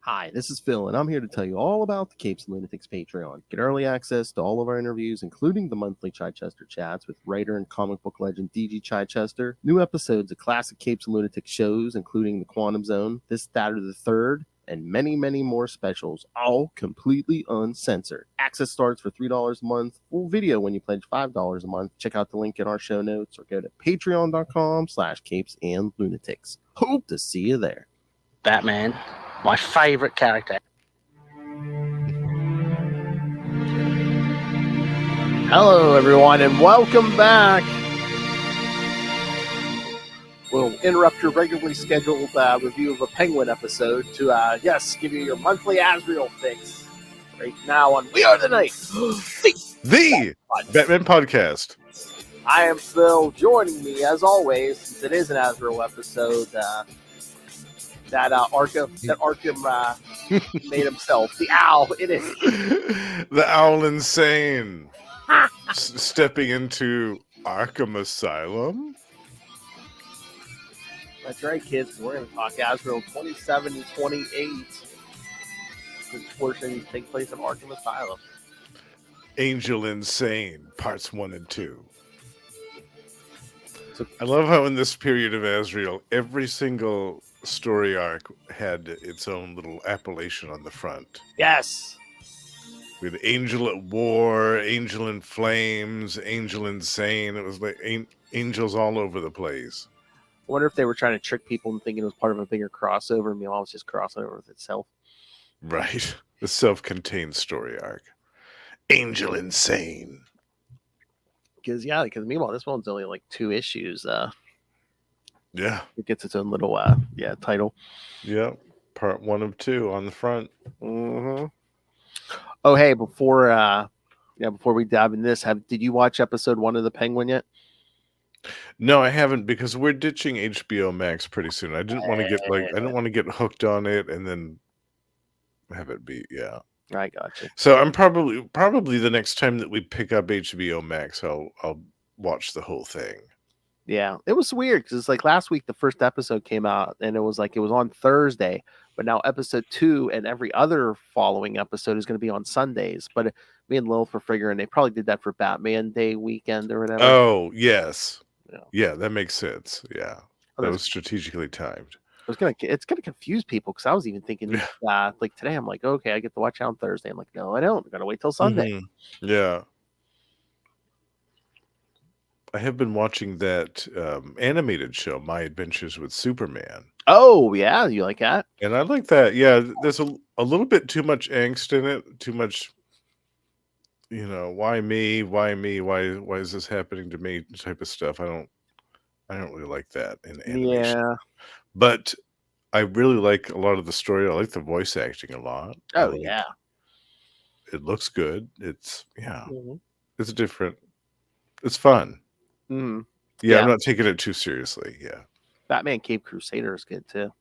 Hi, this is Phil, and I'm here to tell you all about the Capes and Lunatics Patreon. Get early access to all of our interviews, including the monthly Chichester chats with writer and comic book legend DG Chichester, new episodes of classic Capes and Lunatics shows, including The Quantum Zone, This, That, or the Third, and many, many more specials, all completely uncensored. Access starts for $3 a month, full video when you pledge $5 a month. Check out the link in our show notes or go to patreon.com/capesandlunatics. Hope to see you there. Batman, my favorite character. Hello, everyone, and welcome back. We'll interrupt your regularly scheduled review of a Penguin episode to, give you your monthly Azrael fix. Right now on We Are the Night, the Batman Podcast. I am Phil. Joining me, as always, since it is an Azrael episode, that Arkham made himself. The owl. It is. The owl insane. Stepping into Arkham Asylum. That's right, kids. We're going to talk Azrael 27 and 28. Which portions take place in Arkham Asylum. Angel Insane, parts 1 and 2. So, I love how in this period of Azrael, every single story arc had its own little appellation on the front. Yes. We had Angel at War, Angel in Flames, Angel Insane. It was like angels all over the place. I wonder if they were trying to trick people into thinking it was part of a bigger crossover, and meanwhile it was just crossover with itself. Right. The self-contained story arc. Angel Insane. Because meanwhile this one's only like 2 issues. Yeah. It gets its own little title. Yeah. Part 1 of 2 on the front. Mm-hmm. Oh, hey, before we dive in this, did you watch episode 1 of The Penguin yet? No, I haven't, because we're ditching HBO Max pretty soon. I didn't want to get hooked on it and then have it be, yeah. I got you. So I'm probably the next time that we pick up HBO Max, I'll watch the whole thing. Yeah, it was weird because it's like last week the first episode came out and it was on Thursday, but now episode 2 and every other following episode is going to be on Sundays. But me and Lil were figuring they probably did that for Batman Day weekend or whatever. Oh yes, yeah, that makes sense. Yeah, that was strategically timed. It's gonna confuse people because I was even thinking like today I'm like, okay, I get to watch it on Thursday. I'm like, no, I don't. I'm gonna wait till Sunday. Mm-hmm. Yeah. I have been watching that animated show, My Adventures with Superman. Oh, yeah. You like that? And I like that. Yeah, there's a little bit too much angst in it. Too much, why me? Why me? Why is this happening to me? Type of stuff. I don't really like that in animation. Yeah. But I really like a lot of the story. I like the voice acting a lot. Oh, yeah. It looks good. It's, Mm-hmm. It's different. It's fun. Mm-hmm. Yeah, I'm not taking it too seriously. Yeah. Batman Cape Crusader is good too.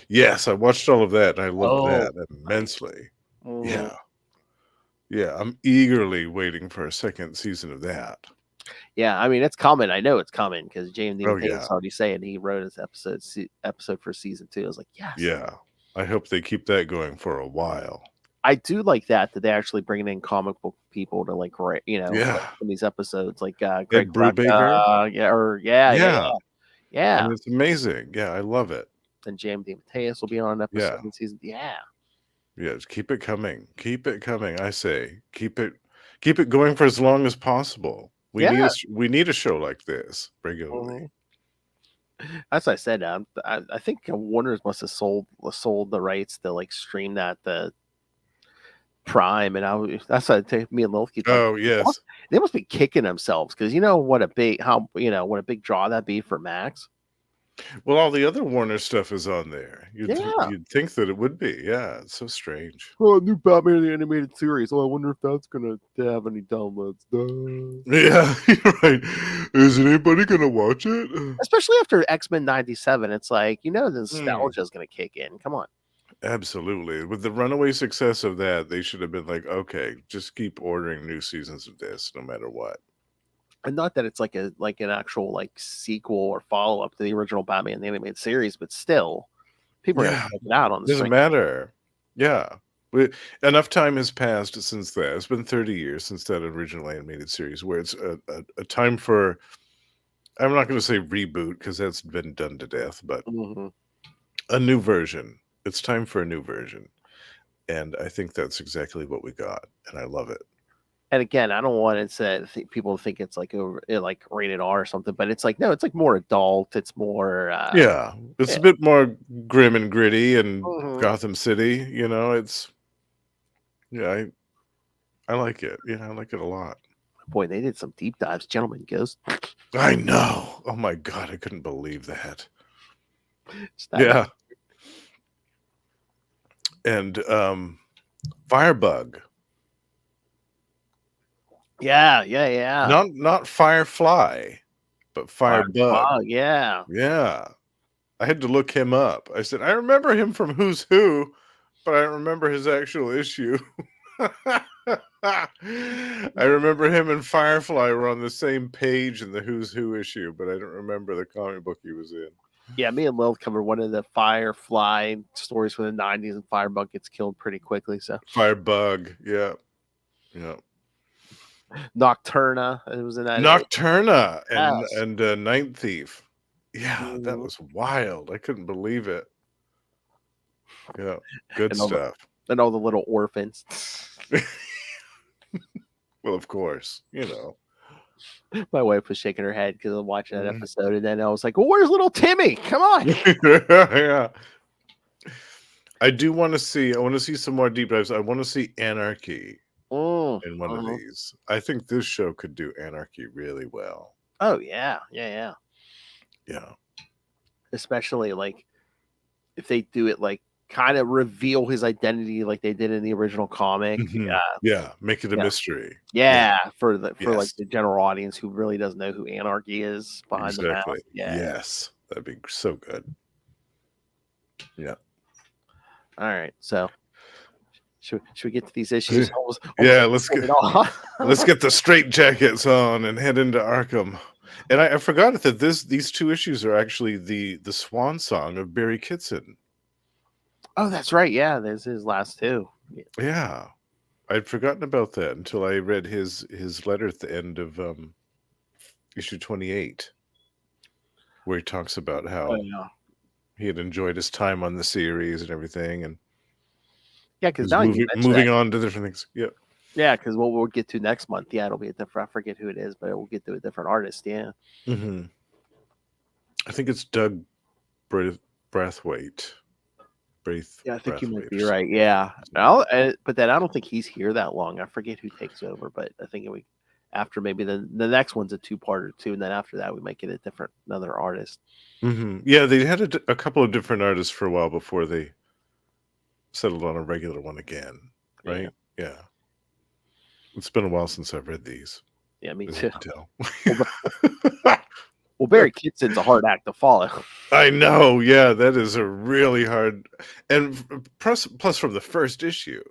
Yes, I watched all of that and I loved that immensely. Mm-hmm. Yeah. Yeah, I'm eagerly waiting for a second season of that. Yeah, I mean it's coming. I know it's coming because James Davis already saying he wrote his episode for season 2. I was like, yes. Yeah, I hope they keep that going for a while. I do like that they actually bringing in comic book people to like in these episodes like Greg Brubaker. Yeah. And it's amazing. Yeah, I love it. And James DeMatteis will be on an episode in season. Yeah. Yeah, just keep it coming. Keep it coming. I say, keep it going for as long as possible. We need a show like this regularly. Mm-hmm. As I said, I think Warner's must have sold the rights to like stream that the Prime, and that's why me and Lil keep talking. Oh yes, they must be kicking themselves because what a big draw that'd be for Max. Well, all the other Warner stuff is on there. You'd think that it would be. Yeah, it's so strange. Oh, new Batman the animated series. Oh, I wonder if that's gonna have any downloads. Yeah, you're right. Is anybody gonna watch it? Especially after X-Men '97, it's like the nostalgia is gonna kick in. Come on. Absolutely. With the runaway success of that, they should have been like, okay, just keep ordering new seasons of this no matter what. And not that it's like an actual like sequel or follow up to the original Batman the animated series, but still, people are gonna check it out on the doesn't matter. Yeah. Enough time has passed since that. It's been 30 years since that original animated series where it's a time for, I'm not going to say reboot because that's been done to death, but a new version. It's time for a new version. And I think that's exactly what we got. And I love it. And again, I don't want to say people think it's like like rated R or something, but it's like no, it's like more adult. It's more Yeah. It's a bit more grim and gritty and Mhm. Gotham City. You know, it's, yeah, I like it. Yeah, I like it a lot. Boy, they did some deep dives, Gentleman Ghost. I know. Oh my God. I couldn't believe that. That Yeah. And Firebug. Yeah. Not Firefly, but Firebug. Yeah. Yeah. I had to look him up. I said, I remember him from Who's Who, but I don't remember his actual issue. I remember him and Firefly were on the same page in the Who's Who issue, but I don't remember the comic book he was in. Yeah, me and Lil covered one of the Firefly stories from the 90s, and Firebug gets killed pretty quickly. So Firebug, yeah. Yeah. Nocturna, it was in that. Nocturna Yes. and Night Thief. Yeah, that Mhm. was wild. I couldn't believe it. Yeah, good And stuff. And all the little orphans. Well, of course, you know. My wife was shaking her head because I was watching that episode, and then I was like, "Well, where's little Timmy? Come on!" Yeah. I want to see some more deep dives. I want to see Anarchy in one of these. I think this show could do Anarchy really well. Oh yeah. Yeah. Especially like if they do it like kind of reveal his identity like they did in the original comic. Yeah, make it a mystery. Yeah, for like Yes. the general audience who really doesn't know who Anarchy is behind the mask. Yeah. Yes, that'd be so good. Yeah. All right, so should we get to these issues? Yeah, let's get the straight jackets on and head into Arkham. And I forgot that these two issues are actually the swan song of Barry Kitson. Oh, that's right. Yeah, there's his last two. Yeah, I'd forgotten about that until I read his letter at the end of issue 28, where he talks about how he had enjoyed his time on the series and everything, and because moving on to different things. Yep. Yeah, because what we'll get to next month, it'll be a different. I forget who it is, but we'll get to a different artist. Yeah. Mm-hmm. I think it's Doug Braithwaite. Yeah, I think you might be right. Yeah, but then I don't think he's here that long. I forget who takes over, but I think after maybe the next one's a 2-parter too, and then after that we might get another artist. Mm-hmm. Yeah, they had a couple of different artists for a while before they settled on a regular one again, right? Yeah. It's been a while since I've read these. Yeah, me too. Well, Barry Kitson's a hard act to follow. I know. Yeah, that is a really hard, and plus from the first issue.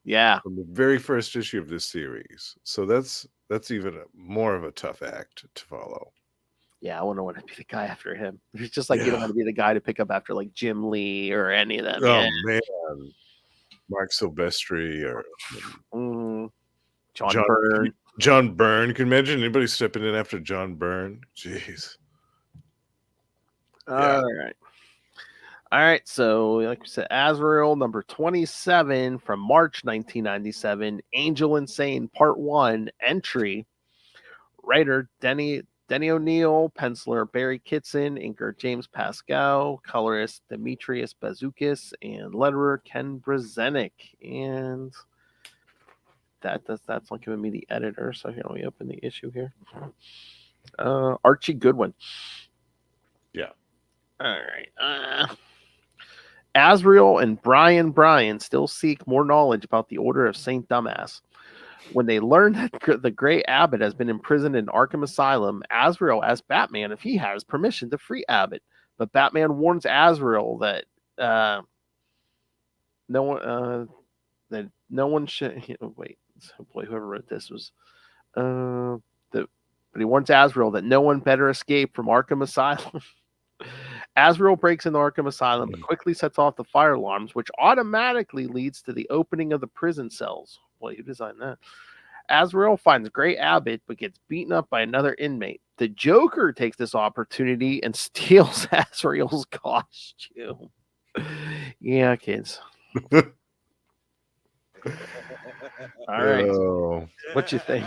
Yeah, from the very first issue of this series. So that's even more of a tough act to follow. Yeah, I wouldn't want to be the guy after him. It's just like you don't want to be the guy to pick up after like Jim Lee or any of them. Oh man, Mark Silvestri or John Byrne. John Byrne. Can you imagine anybody stepping in after John Byrne? Jeez. All right. So, like we said, Azrael number 27 from March 1997. Angel Insane Part 1 entry. Writer Denny O'Neil, penciler Barry Kitson, inker James Pascal, colorist Demetrius Bazukis, and letterer Ken Brzezinnik. And that's not giving me the editor. So here, let me open the issue here. Archie Goodwin. Yeah. All right. Azrael and Brian still seek more knowledge about the Order of Saint Dumas. When they learn that the Gray Abbott has been imprisoned in Arkham Asylum, Azrael asks Batman if he has permission to free Abbott. But Batman warns Azrael that no one should. Wait, boy, whoever wrote this was but he warns Azrael that no one better escape from Arkham Asylum. Azrael breaks into Arkham Asylum, but quickly sets off the fire alarms, which automatically leads to the opening of the prison cells. Boy, who designed that? Azrael finds Gray Abbott, but gets beaten up by another inmate. The Joker takes this opportunity and steals Azrael's costume. Yeah, kids. All right. Oh. What you think?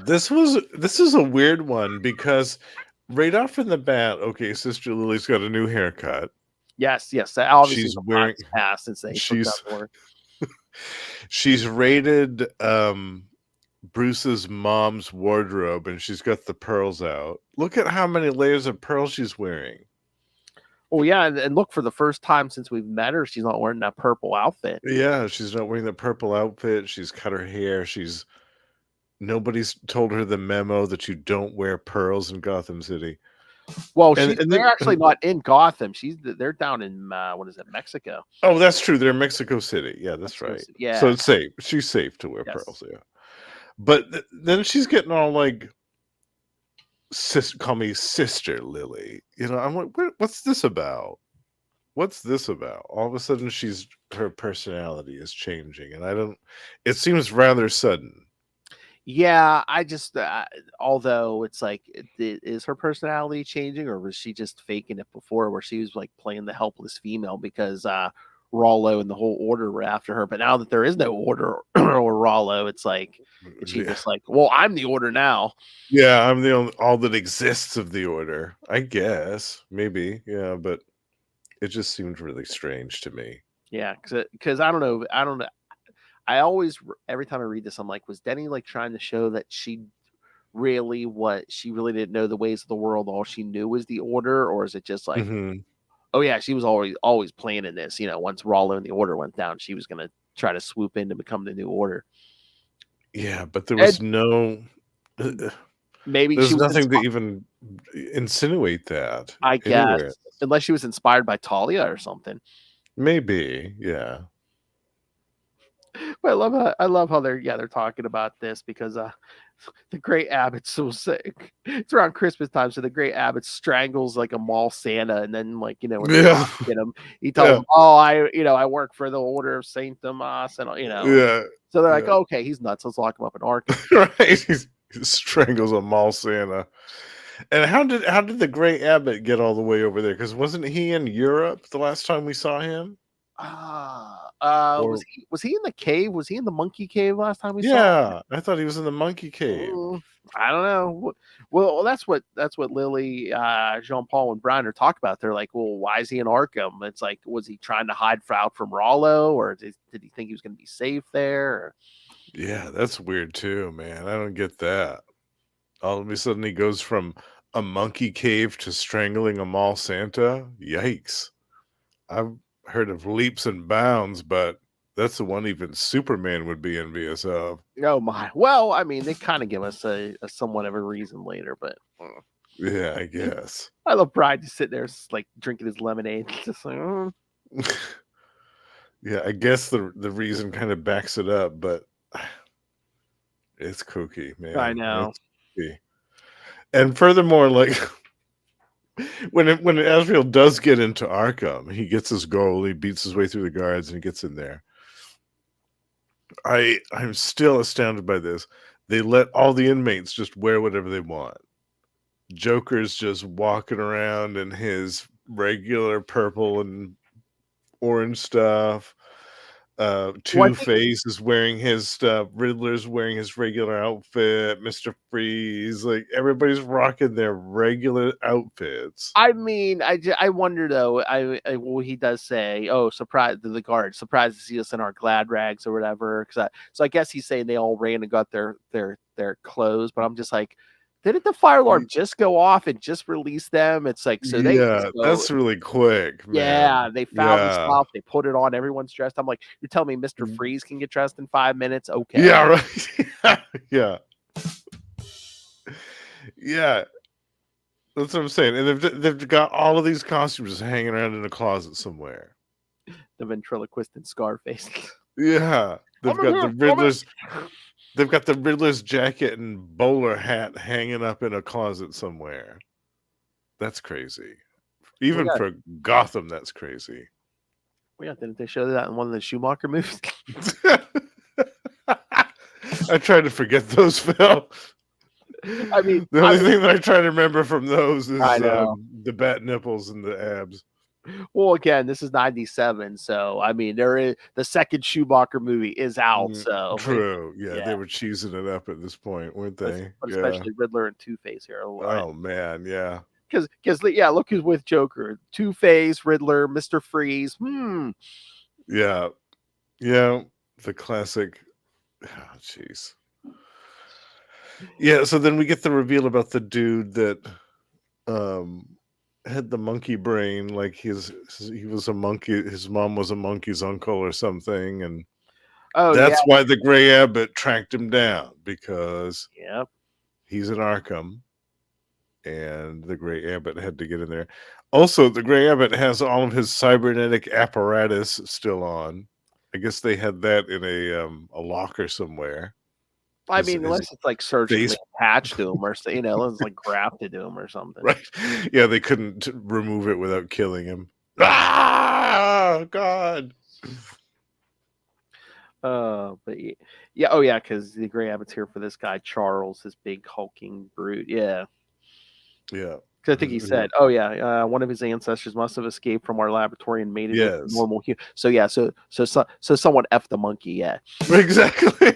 This is a weird one because right off in the bat, okay, Sister Lily's got a new haircut. Yes. Obviously, She's the wearing. time's passed since they took that for. She's raided Bruce's mom's wardrobe, and she's got the pearls out. Look at how many layers of pearls she's wearing. Oh yeah, and look, for the first time since we've met her, she's not wearing that purple outfit. Yeah, she's not wearing the purple outfit. She's cut her hair. Nobody's told her the memo that you don't wear pearls in Gotham City. Well, they're actually not in Gotham. They're down in what is it, Mexico? Oh, that's true. They're in Mexico City. Yeah, that's right. Yeah, so it's safe. She's safe to wear pearls. Yeah, but then she's getting all like, call me Sister Lily. You know, I'm like, what's this about? What's this about? All of a sudden, her personality is changing, and it seems rather sudden. Yeah, I just, although it's like, is her personality changing, or was she just faking it before, where she was like playing the helpless female because Rollo and the whole Order were after her? But now that there is no Order or Rollo, it's like, she's just like, well, I'm the Order now. Yeah, I'm the only, all that exists of the Order, I guess. Maybe, yeah, but it just seemed really strange to me. Yeah, because I don't know. I always, every time I read this, I'm like, was Denny like trying to show that she really didn't know the ways of the world? All she knew was the Order, or is it just like, oh yeah, she was always planning this? You know, once Rollo and the Order went down, she was gonna try to swoop in to become the new Order. Yeah, but there was maybe there's nothing to even insinuate that. I guess unless she was inspired by Talia or something. Maybe, yeah. But I love how they're talking about this, because the Gray Abbott's so sick. It's around Christmas time, so the Gray Abbott strangles like a mall Santa, and then like, you know, when they get him, he tells him, "Oh, I work for the Order of Saint Dumas," and you know, yeah. So they're like, "Okay, he's nuts. Let's lock him up in Arkham." Right, he strangles a mall Santa. And how did the Gray Abbott get all the way over there? Because wasn't he in Europe the last time we saw him? Was he in the cave? Was he in the monkey cave last time we saw him? Yeah, I thought he was in the monkey cave. I don't know. Well, that's what Lily, Jean-Paul, and Brian are talking about. They're like, well, why is he in Arkham? It's like, was he trying to hide out from Rollo, or did he think he was going to be safe there? Or... Yeah, that's weird too, man. I don't get that. All of a sudden, he goes from a monkey cave to strangling a mall Santa. Yikes! I've heard of leaps and bounds, but that's the one even Superman would be envious of. Oh my! Well, I mean, they kind of give us a somewhat of a reason later, but yeah, I guess. I love Brian just sitting there, like drinking his lemonade, just like. Yeah, I guess the reason kind of backs it up, but it's kooky, man. I know. And furthermore, like when Azrael does get into Arkham, he gets his goal, he beats his way through the guards, and he gets in there. I'm still astounded by this. They let all the inmates just wear whatever they want. Joker's just walking around in his regular purple and orange stuff. Two-Face is wearing his stuff. Riddler's wearing his regular outfit. Mr. Freeze, like everybody's rocking their regular outfits. I mean, I wonder though. Well, he does say, "Oh, surprise to the guards, surprised to see us in our glad rags or whatever." So I guess he's saying they all ran and got their clothes. But I'm just like, didn't the fire alarm just go off and just release them? It's like, so they that's really quick, man. Yeah, they found the stuff, they put it on, everyone's dressed. I'm like, you're telling me Mr. Freeze can get dressed in 5 minutes? Okay. Yeah, right. Yeah. Yeah. That's what I'm saying. And they've got all of these costumes just hanging around in a closet somewhere. The ventriloquist and Scarface. Yeah. They've got the Riddler's. They've got the Riddler's jacket and bowler hat hanging up in a closet somewhere. That's crazy. Even yeah. for Gotham, that's crazy. Well, yeah, didn't they show that in one of the Schumacher movies? I try to forget those, Phil. I mean, The only thing that I try to remember from those is I know. the bat nipples and the abs. Well, again, this is 97, so I mean, there is the second Schumacher movie is out, so True. Yeah, yeah. they were cheesing it up at this point, weren't they? But Yeah. especially Riddler and Two-Face here. Oh man, yeah. Because yeah, look who's with Joker: Two-Face, Riddler, Mr. Freeze. Yeah. Yeah. The classic. Oh, jeez. Yeah, so then we get the reveal about the dude that had the monkey brain, like he was a monkey, his mom was a monkey's uncle or something, and Oh yeah, that's why the Gray Abbott tracked him down, because yep. he's in Arkham and the Gray Abbott had to get in there. Also, the Gray Abbott has all of his cybernetic apparatus still on. I guess they had that in a locker somewhere. I mean, unless it's like surgically face- attached to him, or unless it's like grafted to him or something. Right. Yeah, they couldn't remove it without killing him. Ah, God. But yeah, oh yeah, because the Gray Abbott's here for this guy Charles, this big hulking brute. Yeah, Yeah. because I think he said, "Oh yeah, one of his ancestors must have escaped from our laboratory and made it into normal human." So yeah, so someone effed the monkey. Yeah, exactly.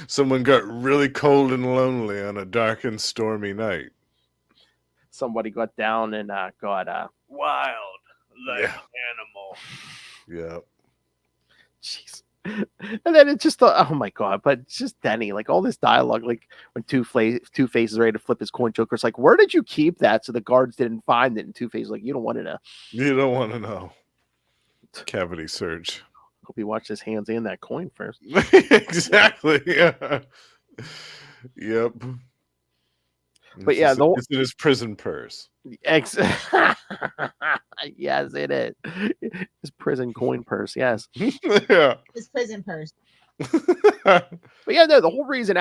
Someone got really cold and lonely on a dark and stormy night. Somebody got down and got wild like an animal. Yeah. Jeez. And then it's just oh my god, but it's just Denny, like all this dialogue, like when Two-Face is ready to flip his coin, Joker's like, where did you keep that? So the guards didn't find it, and Two-Face is like, you don't want to know. You don't want to know. Cavity search. Hope he watched his hands and that coin first. Exactly. Yeah. Yep. But yeah, it's in his prison purse. Yes, it is. His prison coin purse, yes. Yeah. His prison purse. But yeah, no, the whole reason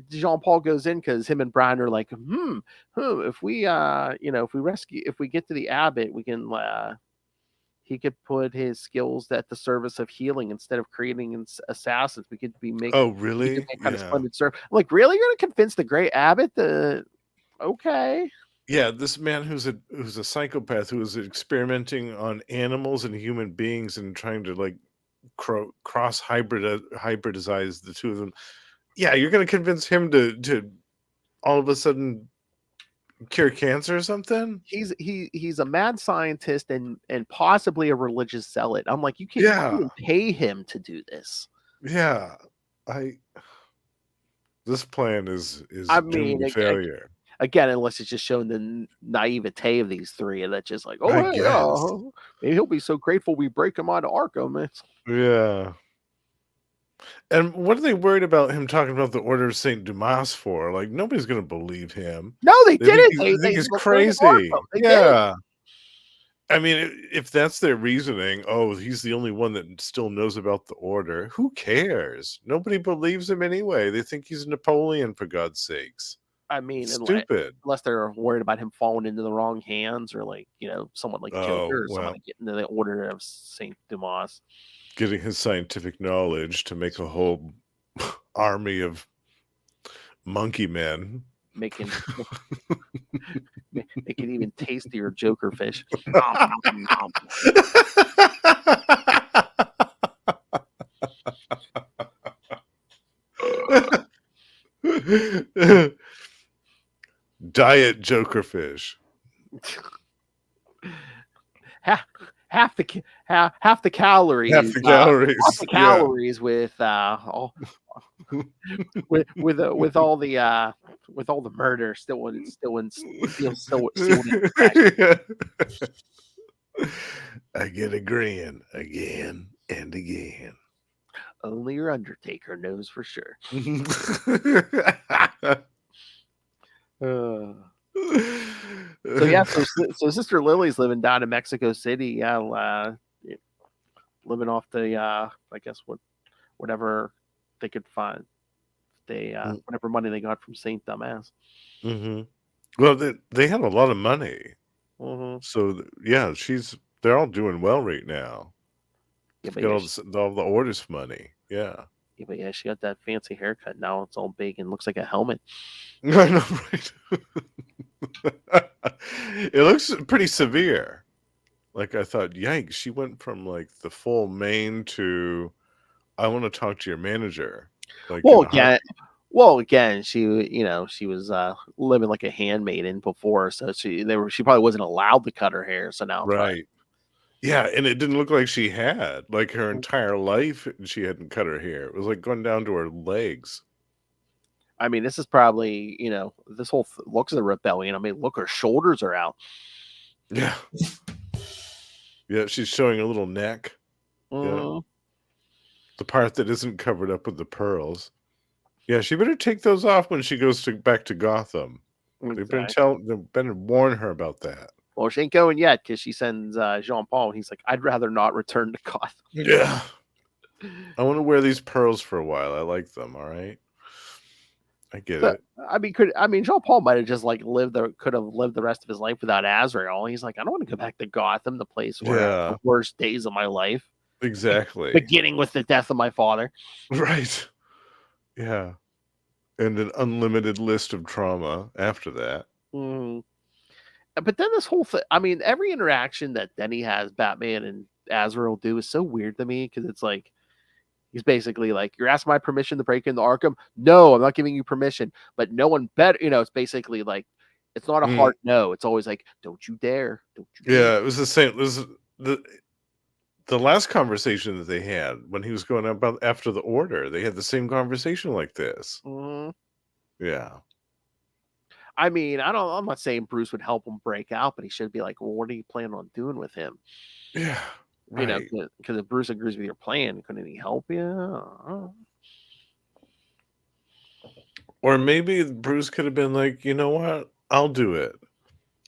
Jean-Paul goes in because him and Brian are like, if we if we get to the Abbott, we can he could put his skills at the service of healing instead of creating assassins. We could be making really kind of splendid service. I'm like, really? You're gonna convince the Gray Abbott to okay. Yeah, this man who's a psychopath who is experimenting on animals and human beings and trying to like cross hybridize the two of them. Yeah, you're going to convince him to all of a sudden cure cancer or something? He's a mad scientist and possibly a religious zealot. I'm like, you can't even pay him to do this. Yeah, this plan is doomed to failure. Again, unless it's just showing the naivete of these three, and that's just like, maybe he'll be so grateful we break him out of Arkham. Yeah. And what are they worried about him talking about the Order of Saint Dumas for? Like, nobody's going to believe him. No, they didn't. They think he's crazy. Yeah. I mean, if that's their reasoning, he's the only one that still knows about the Order. Who cares? Nobody believes him anyway. They think he's Napoleon, for God's sakes. I mean, stupid. Unless they're worried about him falling into the wrong hands, or like someone like Joker, or someone like getting into the Order of Saint Dumas, getting his scientific knowledge to make a whole army of monkey men, making even tastier Joker fish. Diet Joker fish. half the calories. Half the calories. Half the calories with all with all the murder still in. I get agreeing again and again. Only your Undertaker knows for sure. So Sister Lily's living down in Mexico City. Living off the I guess whatever they could find. Whatever money they got from Saint Dumas. Mm-hmm. Well, they had a lot of money. Mhm. So yeah, they're all doing well right now. Yeah, but Got yeah, all the orders money. Yeah. she got that fancy haircut. Now it's all big and looks like a helmet. I know, right? It looks pretty severe. Like I thought, yikes, she went from like the full mane to I want to talk to your manager. Like in Well, a heart. again, she was living like a handmaiden before, so she probably wasn't allowed to cut her hair. So now it's like, Right. Yeah, and it didn't look like she had. Like her entire life she hadn't cut her hair. It was like going down to her legs. I mean, this is probably this whole looks of the rebellion. I mean, look, her shoulders are out. Yeah. Yeah, she's showing a little neck. Yeah. Mhm. The part that isn't covered up with the pearls. Yeah, she better take those off when she goes back to Gotham. Exactly. They've been warn her about that. Well, she ain't going yet because she sends Jean Paul. And he's like, I'd rather not return to Gotham. Yeah. I want to wear these pearls for a while. I like them, all right? I get But it. I mean Jean Paul might have just like could have lived the rest of his life without Azrael. He's like, I don't want to go back to Gotham, the place where I had Yeah, the worst days of my life, exactly. beginning with the death of my father. Right. Yeah. And an unlimited list of trauma after that. Mhm. But then this whole thing, I mean, every interaction that Denny has, Batman and Azrael do is so weird to me because it's like he's basically like, "You're asking my permission to break into Arkham." No, I'm not giving you permission. But no one better, it's basically like it's not a Mm, hard no. It's always like, "Don't you dare, don't you dare." yeah, it was the same. It was the last conversation that they had when he was going about after the order. They had the same conversation like this. Mhm. Yeah. I mean, I'm not saying Bruce would help him break out, but he should be like, "Well, what are you planning on doing with him?" Yeah. Right. Because if Bruce agrees with your plan, couldn't he help you? Or maybe Bruce could have been like, you know what? I'll do it.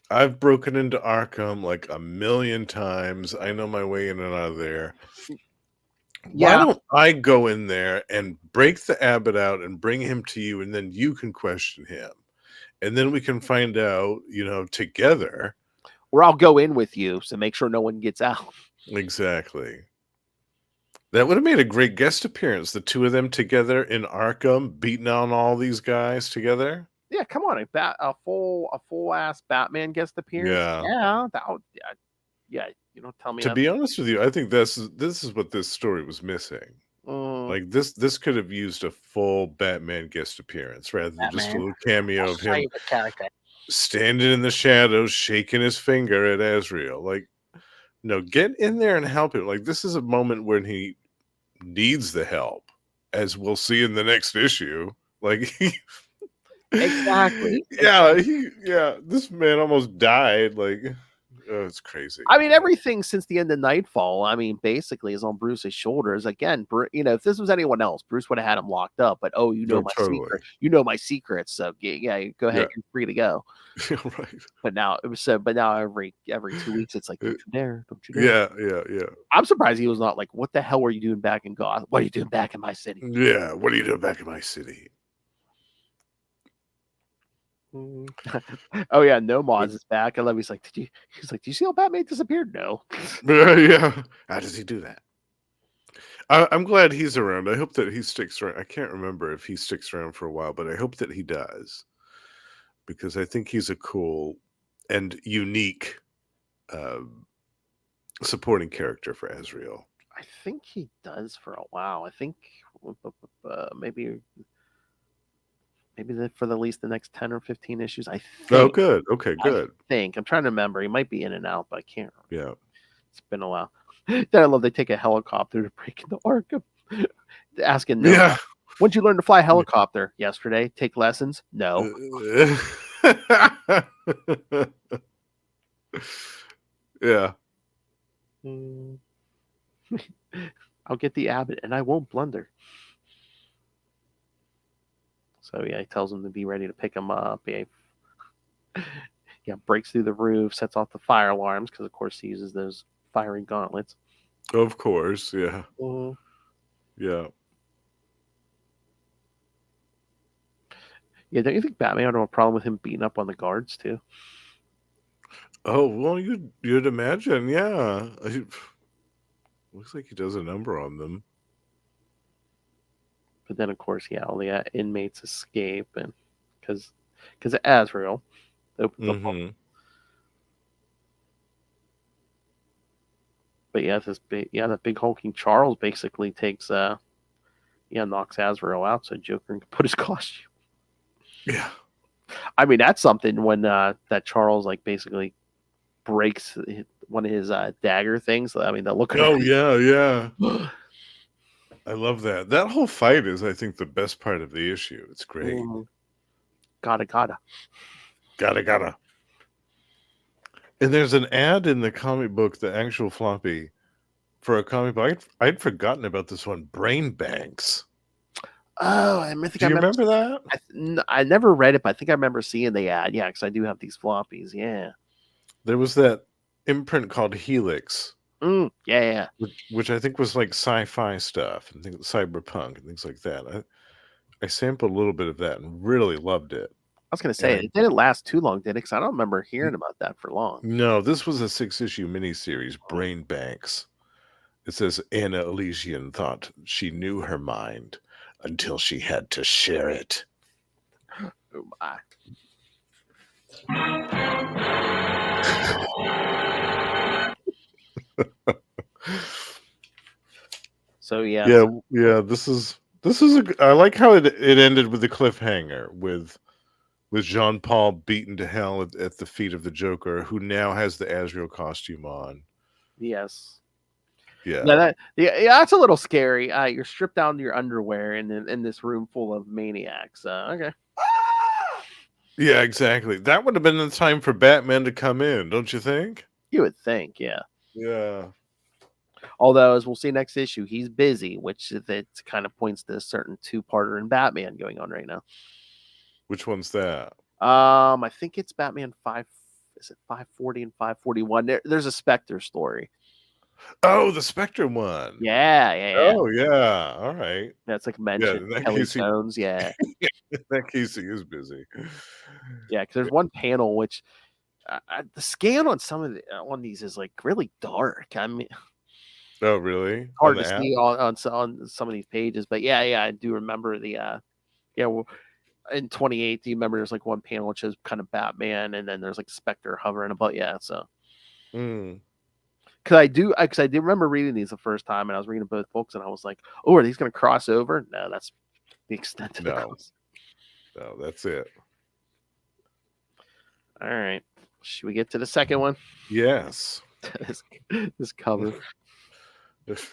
I've broken into Arkham like a million times. I know my way in and out of there. Why Yeah, don't I go in there and break the Abbott out and bring him to you, and then you can question him, and then we can find out, together. or I'll go in with you, so make sure no one gets out. Exactly. That would have made a great guest appearance. The two of them together in Arkham, beating on all these guys together. Yeah, come on, a full ass Batman guest appearance. Yeah. Yeah, yeah. You don't tell me To that. be honest with you, I think this is what this story was missing. Mm, Like this could have used a full Batman guest appearance rather than just a Batman, little cameo of my him favorite character. standing in the shadows, shaking his finger at Azrael. Like, no, get in there and help him. Like, this is a moment when he needs the help, as we'll see in the next issue. Like, exactly. yeah, this man almost died. Like, oh, it's crazy. I mean, everything since the end of Nightfall, I mean, basically is on Bruce's shoulders. Again, if this was anyone else, Bruce would have had him locked up. But oh, No, totally. you know my secrets. So yeah, go Yeah, ahead, you're free to go. right. But now every 2 weeks, it's like, Uh, don't you dare. Yeah, yeah, yeah. I'm surprised he was not like, what the hell were you doing back in Gotham? What are you doing back in my city? Yeah, what are you doing back in my city? Mm. Oh yeah, No But, Mods is back. I love. He's like, He's like, do you see how Batman disappeared? No. yeah, how does he do that? I'm glad he's around. I hope that he sticks around. I can't remember if he sticks around for a while, but I hope that he does because I think he's a cool and unique uh, supporting character for Azrael. I think he does for a while. I think maybe for at least the next 10 or 15 issues. I Oh, think. good. Okay, I good. think. I'm trying to remember. He might be in and out, but I can't. Yeah. It's been a while. Then I love they take a helicopter to break into Arkham. Asking no. Yeah. When'd you learn to fly a helicopter? Yesterday. Take lessons? No. Yeah. Mm. I'll get the Abbott and I won't blunder. So yeah, he tells him to be ready to pick him up. Yeah, breaks through the roof, sets off the fire alarms because of course he uses those fiery gauntlets. Of course. Yeah. Mhm. Yeah. Yeah, don't you think Batman would have a problem with him beating up on the guards too? Oh well, you'd imagine, yeah. Looks like he does a number on them. But then, of course, yeah, all the inmates escape, and because of Azrael opens up. Mm-hmm. But yeah, that big hulking Charles basically takes knocks Azrael out so Joker can put his costume. Yeah. I mean, that's something when that Charles like basically breaks one of his dagger things. I mean, the look. Oh yeah, yeah. I love that. That whole fight is, I think, the best part of the issue. It's great. Gotta. Gotta. And there's an ad in the comic book, the actual floppy, for a comic book. I'd forgotten about this one, Brain Banks. Oh, I think Do you remember that? I never read it, but I think I remember seeing the ad. Yeah, because I do have these floppies. Yeah. There was that imprint called Helix. Yeah. Which I think was like sci-fi stuff and cyberpunk and things like that. I sampled a little bit of that and really loved it. I was going to say, it didn't last too long, did it? Because I don't remember hearing about that for long. No, this was a 6-issue miniseries, Brain Banks. It says, Anna Elysian thought she knew her mind until she had to share it. Oh, my. So, yeah. Yeah, this is I like how it ended with the cliffhanger with Jean-Paul beaten to hell at the feet of the Joker, who now has the Azrael costume on. Yes. Yeah. That's a little scary. You're stripped down to your underwear in this room full of maniacs. Okay. Yeah, exactly. That would have been the time for Batman to come in, don't you think? You would think, yeah. Yeah. Although, as we'll see next issue, he's busy, which that kind of points to a certain two-parter in Batman going on right now. Which one's that? I think it's Batman 5. Is it 540 and 541? There's a Spectre story. Oh, the Spectre one. Yeah. Oh, yeah. All right. That's like mentioned. Kelly Jones, yeah. In that case, he is busy. Yeah, because there's one panel which the scan on some of on these is like really dark. I mean, oh really? Hard to see on some of these pages, but yeah, I do remember the in 28. Do you remember there's like one panel which is kind of Batman, and then there's like Spectre hovering above. Yeah, so. Because I do remember reading these the first time, and I was reading both books, and I was like, "Oh, are these going to cross over?" No, that's the extent of the cross. No, that's it. All right, should we get to the second one? Yes. this cover. It's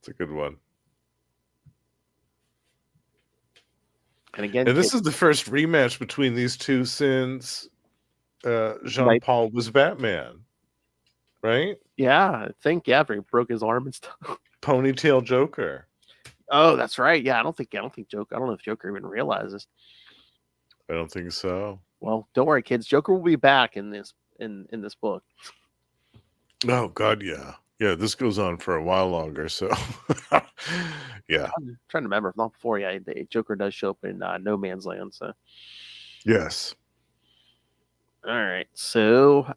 a good one. And again, this is the first rematch between these two since Jean-Paul was Batman, right? Yeah, I think after he broke his arm and stuff. Ponytail Joker. Oh, that's right. Yeah, I don't think Joker. I don't know if Joker even realizes. I don't think so. Well, don't worry, kids. Joker will be back in this book. Oh God, yeah. This goes on for a while longer. So, yeah. I'm trying to remember if not before. Yeah, the Joker does show up in No Man's Land. So, yes. All right. So,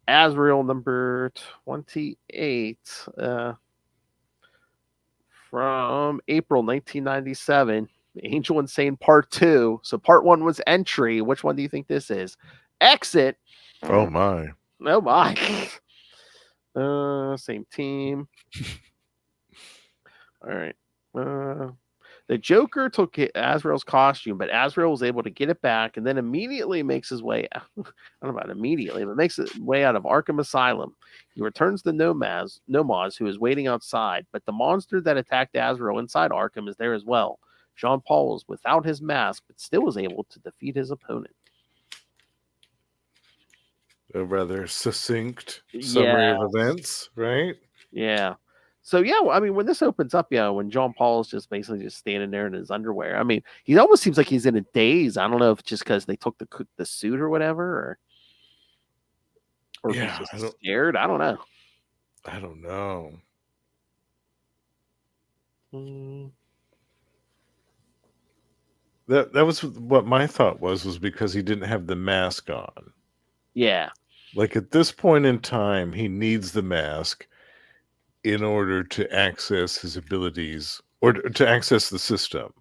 Azrael number 28 from April 1997. Angel Insane Part 2. So Part 1 was Entry. Which one do you think this is? Exit. Oh my. Oh my. Same team. All right. The Joker took Azrael's costume, but Azrael was able to get it back and then immediately makes his way out. I don't know about immediately, but makes his way out of Arkham Asylum. He returns to Nomaz, who is waiting outside, but the monster that attacked Azrael inside Arkham is there as well. Jean-Paul is without his mask, but still was able to defeat his opponent. A rather succinct summary of events, right? Yeah. So, yeah, I mean, when this opens up, when Jean-Paul is just basically just standing there in his underwear, I mean, he almost seems like he's in a daze. I don't know if it's just because they took the suit or whatever, or he's just scared. I don't know. I don't know. That was what my thought was because he didn't have the mask on. Yeah. Like at this point in time, he needs the mask in order to access his abilities or to access the system.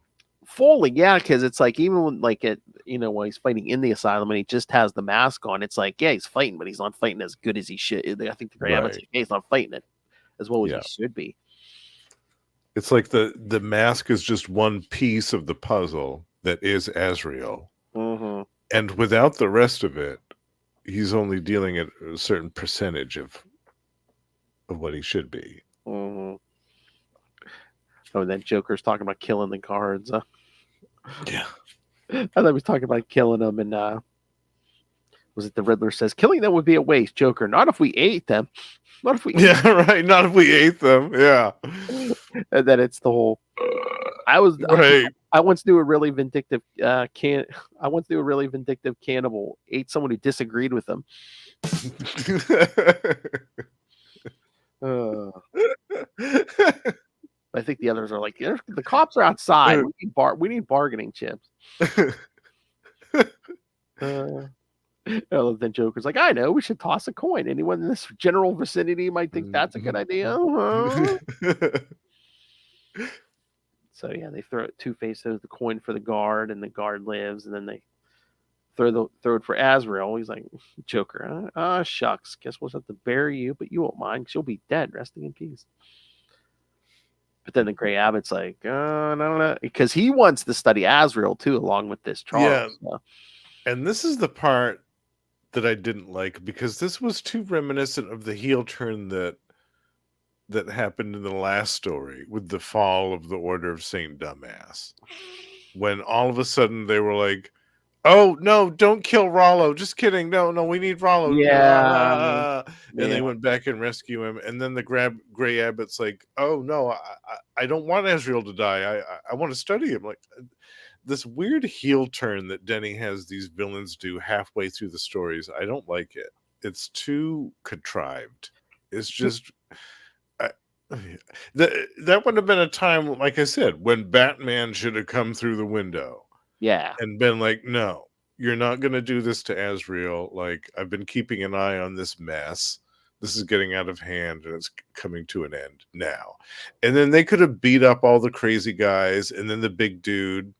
Fully, yeah, because it's like even when like it, when he's fighting in the asylum and he just has the mask on, it's like, yeah, he's fighting, but he's not fighting as good as he should. I think the Gray Abbott's like, Right. yeah, he's not fighting it as well as Yeah. he should be. It's like the mask is just one piece of the puzzle that is Azrael. Mm-hmm. And without the rest of it, he's only dealing at a certain percentage of what he should be. Mm-hmm. Oh, and then Joker's talking about killing the guards. Yeah. I thought he was talking about killing them, and was it the Riddler says killing them would be a waste? Joker, not if we ate them. Not if we Yeah, right. Not if we ate them. Yeah. And then it's the whole. Right. I once knew a really vindictive cannibal ate someone who disagreed with him. I think the others are like, the cops are outside. We need bargaining chips. Then Joker's like, I know, we should toss a coin. Anyone in this general vicinity might think that's a good idea. So yeah, they throw Two-Face throws the coin for the guard, and the guard lives, and then they throw it for Azrael. He's like, Joker, shucks, guess we'll have to bury you, but you won't mind because you'll be dead, resting in peace. But then the Gray Abbott's like, no, because he wants to study Azrael too, along with this Charles. Yeah. And this is the part that I didn't like, because this was too reminiscent of the heel turn that happened in the last story with the fall of the Order of Saint Dumas, when all of a sudden they were like, oh no, don't kill Rollo, just kidding, no, we need Rollo. Yeah. And they went back and rescue him, and then the Gray Abbott's like, oh no, I don't want Azrael to die, I want to study him. Like, this weird heel turn that Denny has these villains do halfway through the stories, I don't like it. It's too contrived. It's just that would have been a time, like I said, when Batman should have come through the window. Yeah. And been like, no, you're not going to do this to Azrael. Like, I've been keeping an eye on this mess. This is getting out of hand, and it's coming to an end now. And then they could have beat up all the crazy guys and then the big dude,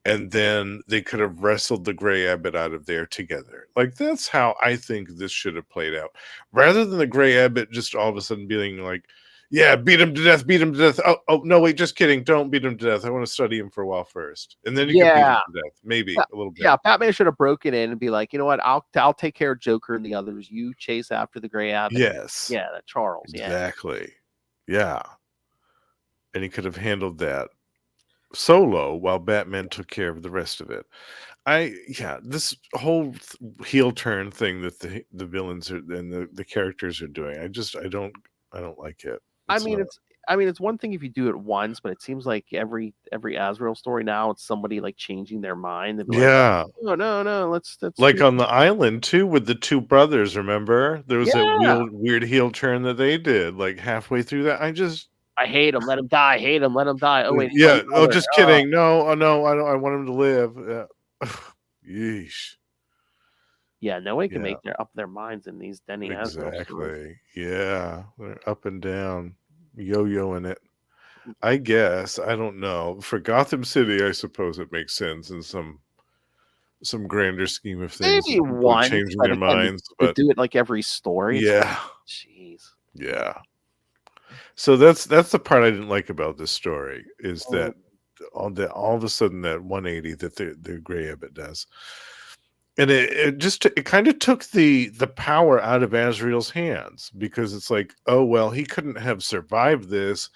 and then they could have wrestled the Gray Abbott out of there together. Like, that's how I think this should have played out. Rather than the Gray Abbott just all of a sudden being like, yeah, beat him to death, beat him to death. Oh, no, wait, just kidding. Don't beat him to death. I want to study him for a while first. And then you can beat him to death. Maybe a little bit. Yeah, Batman should have broken in and be like, you know what, I'll take care of Joker and the others. You chase after the Gray Abbott. Yes. Yeah, that Charles. Exactly. Yeah. And he could have handled that solo while Batman took care of the rest of it. This whole heel turn thing that the villains are and the characters are doing, I don't like it. It's one thing if you do it once, but it seems like every Azrael story now, it's somebody like changing their mind. Yeah. Like, oh, no, let's like on the island too with the two brothers. Remember, there was that weird heel turn that they did like halfway through that. I hate him. Let him die. Hate him. Let him die. Oh wait. Yeah. Oh, just kidding. No. Oh no. I want him to live. Yeah. Yeesh. Yeah. No one can make up their minds in these Denny Azrael stories. Exactly. Yeah. They're up and down, yo-yoing it. I guess. I don't know. For Gotham City, I suppose it makes sense in some grander scheme of things. Maybe one changing their minds, but do it like every story. Yeah. Jeez. Yeah. So that's the part I didn't like about this story, is that all of a sudden that 180 that the Gray Abbott does. And it kind of took the power out of Azrael's hands, because it's like, oh, well, he couldn't have survived this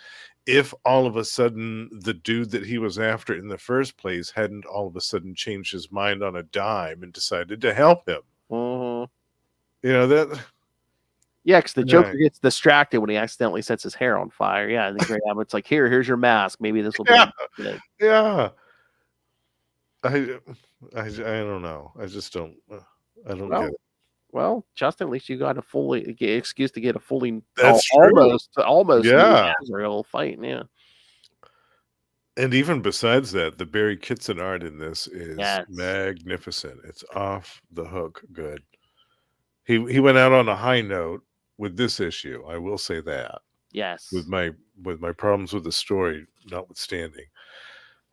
if all of a sudden the dude that he was after in the first place hadn't all of a sudden changed his mind on a dime and decided to help him. Mm-hmm. You know that? Yeah, because the Joker gets distracted when he accidentally sets his hair on fire. Yeah, and the Gray Abbott's like, here's your mask. Maybe this will be good. Yeah. I don't know. I just don't. I don't get it. Well, Justin, at least you got a excuse to get a fully That's almost yeah Azrael fight. Yeah. And even besides that, the Barry Kitson art in this is Yes. magnificent. It's off the hook good. He went out on a high note with this issue. I will say that. Yes. With my problems with the story notwithstanding,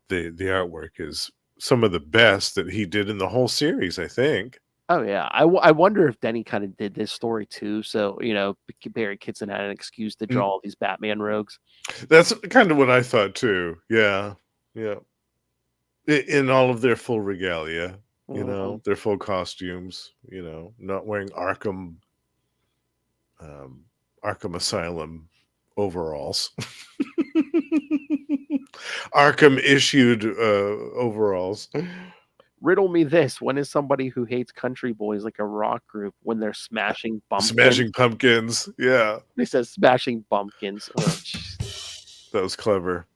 the artwork is some of the best that he did in the whole series, I think. Oh yeah, I wonder if Denny kind of did this story too, so Barry Kitson had an excuse to draw all these Batman rogues. That's kind of what I thought too. Yeah, yeah. In all of their full regalia, their full costumes, not wearing Arkham Asylum overalls. Arkham issued overalls. Riddle me this: when is somebody who hates country boys like a rock group when they're smashing pumpkins? Smashing pumpkins, yeah. He says smashing pumpkins. Oh, that was clever.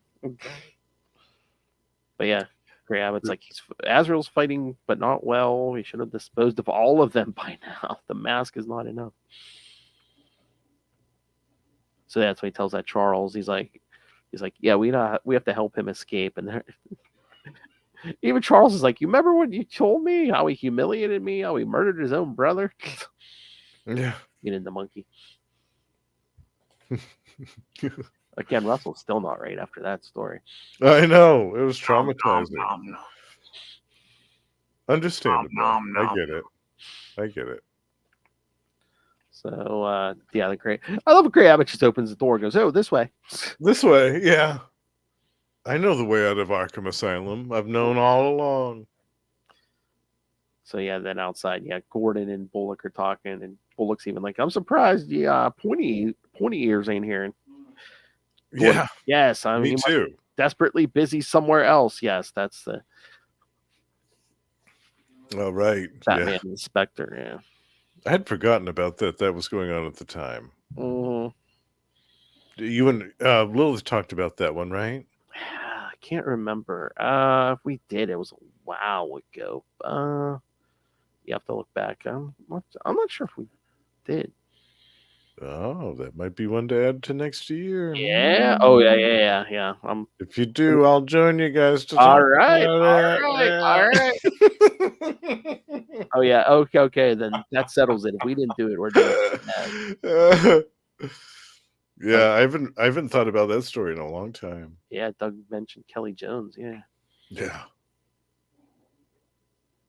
But yeah, Gray Abbott's like Azrael's fighting, but not well. We should have disposed of all of them by now. The mask is not enough. So that's what he tells that Charles. He's like, yeah, we have to help him escape. And even Charles is like, you remember when you told me how he humiliated me, how he murdered his own brother? Yeah. Get in the monkey. Again, Russell's still not right after that story. I know. It was traumatizing. Understandable. I get it. So, yeah, I love Gray Abbott just opens the door and goes, oh, this way. This way, yeah. I know the way out of Arkham Asylum. I've known all along. So, yeah, then outside, yeah, Gordon and Bullock are talking, and Bullock's even like, I'm surprised pointy ears ain't here. Gordon, yeah. Yes, I mean, me too. Desperately busy somewhere else. Yes, that's the... Oh, right. Batman Inspector, yeah. I had forgotten about that. That was going on at the time. Mm-hmm. You and Lilith talked about that one, right? I can't remember. If we did, it was a while ago. You have to look back. I'm not sure if we did. Oh, that might be one to add to next year. Yeah. Oh, yeah. If you do, I'll join you guys. All right. Oh yeah. Okay. Then that settles it. If we didn't do it, we're doing it. Yeah, I haven't thought about that story in a long time. Yeah, Doug mentioned Kelly Jones. Yeah.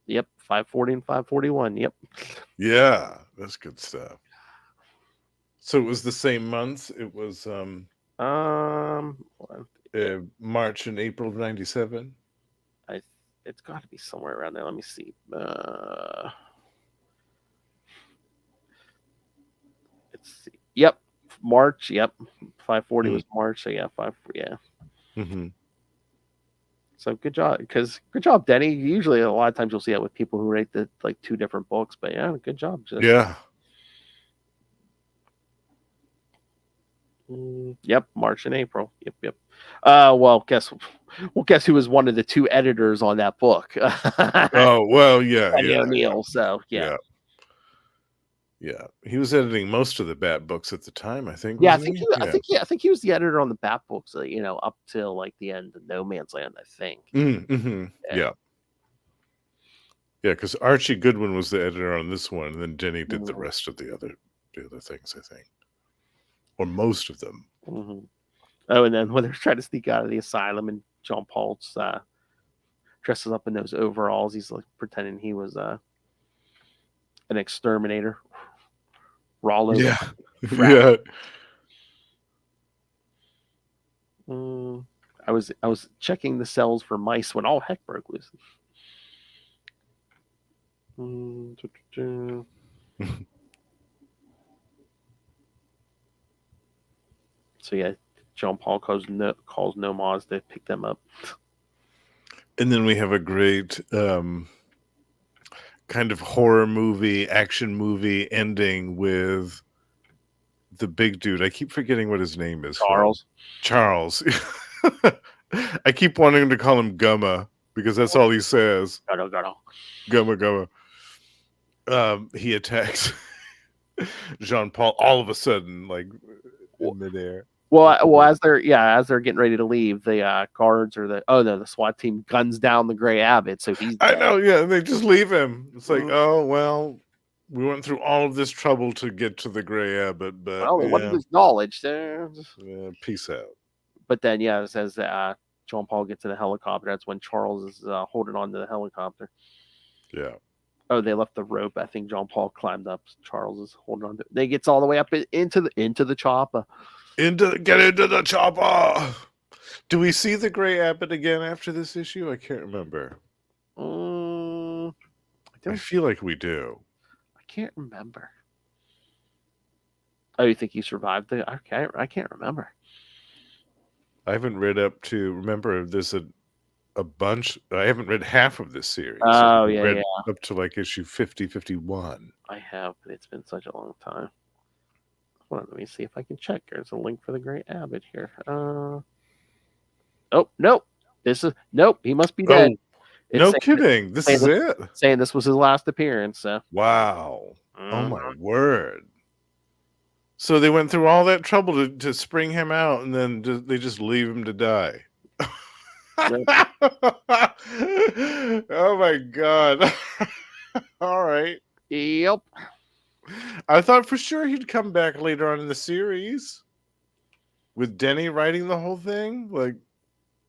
Yep. 540 and 541. Yep. Yeah, that's good stuff. So it was the same month. It was March and April of '97. It's got to be somewhere around there. Let me see. Let's see. Yep, March. Yep, 540 was March. So yeah, 540. Yeah. Mm-hmm. So good job, Denny. Usually, a lot of times you'll see that with people who write like two different books. But yeah, good job. Yeah. Yep, March and April. Yep. Well, guess who was one of the two editors on that book? Oh well, yeah, Eddie O'Neill. So yeah. He was editing most of the Bat books at the time, I think. Yeah, I think he was the editor on the Bat books. Up till like the end of No Man's Land, I think. Mm-hmm. Yeah, because Archie Goodwin was the editor on this one, and then Denny did the rest of the other things, I think. Or most of them. Mm-hmm. Oh, and then when they're trying to sneak out of the asylum, and John Paul dresses up in those overalls, he's like pretending he was an exterminator. Rollo. Yeah. I was checking the cells for mice when all heck broke loose. So yeah, John Paul calls Nomaz to pick them up. And then we have a great kind of horror movie, action movie ending with the big dude. I keep forgetting what his name is. Charles. I keep wanting to call him Gumma because that's all he says. Gumma. He attacks Jean Paul all of a sudden, like in midair. Well, as they're getting ready to leave, the guards or the SWAT team guns down the Gray Abbott, so he's I dead. know, yeah, they just leave him. It's like, Mhm. oh well, we went through all of this trouble to get to the Gray Abbott, but Well, they wanted his knowledge. yeah, peace out. But then, it says that John Paul gets in the helicopter. That's when Charles is holding on to the helicopter. Yeah. Oh, they left the rope. I think John Paul climbed up. Charles is holding on to it. They gets all the way up into the chopper. Get into the chopper. Do we see the Gray Abbott again after this issue? I can't remember. I feel like we do. I can't remember. Oh, you think he survived the? Okay, I can't remember. I haven't read up to. Remember, there's a bunch. I haven't read half of this series. Oh, I've read yeah. up to like issue 50, 51. I have, but it's been such a long time. Hold on, let me see if I can check. There's a link for the Gray Abbott here. Oh, nope. Nope. He must be dead. No kidding. This is it. Saying this was his last appearance. So. Wow. Oh my word. So they went through all that trouble to spring him out, and then they just leave him to die. Oh my god. All right. Yep. I thought for sure he'd come back later on in the series with Denny writing the whole thing. Like,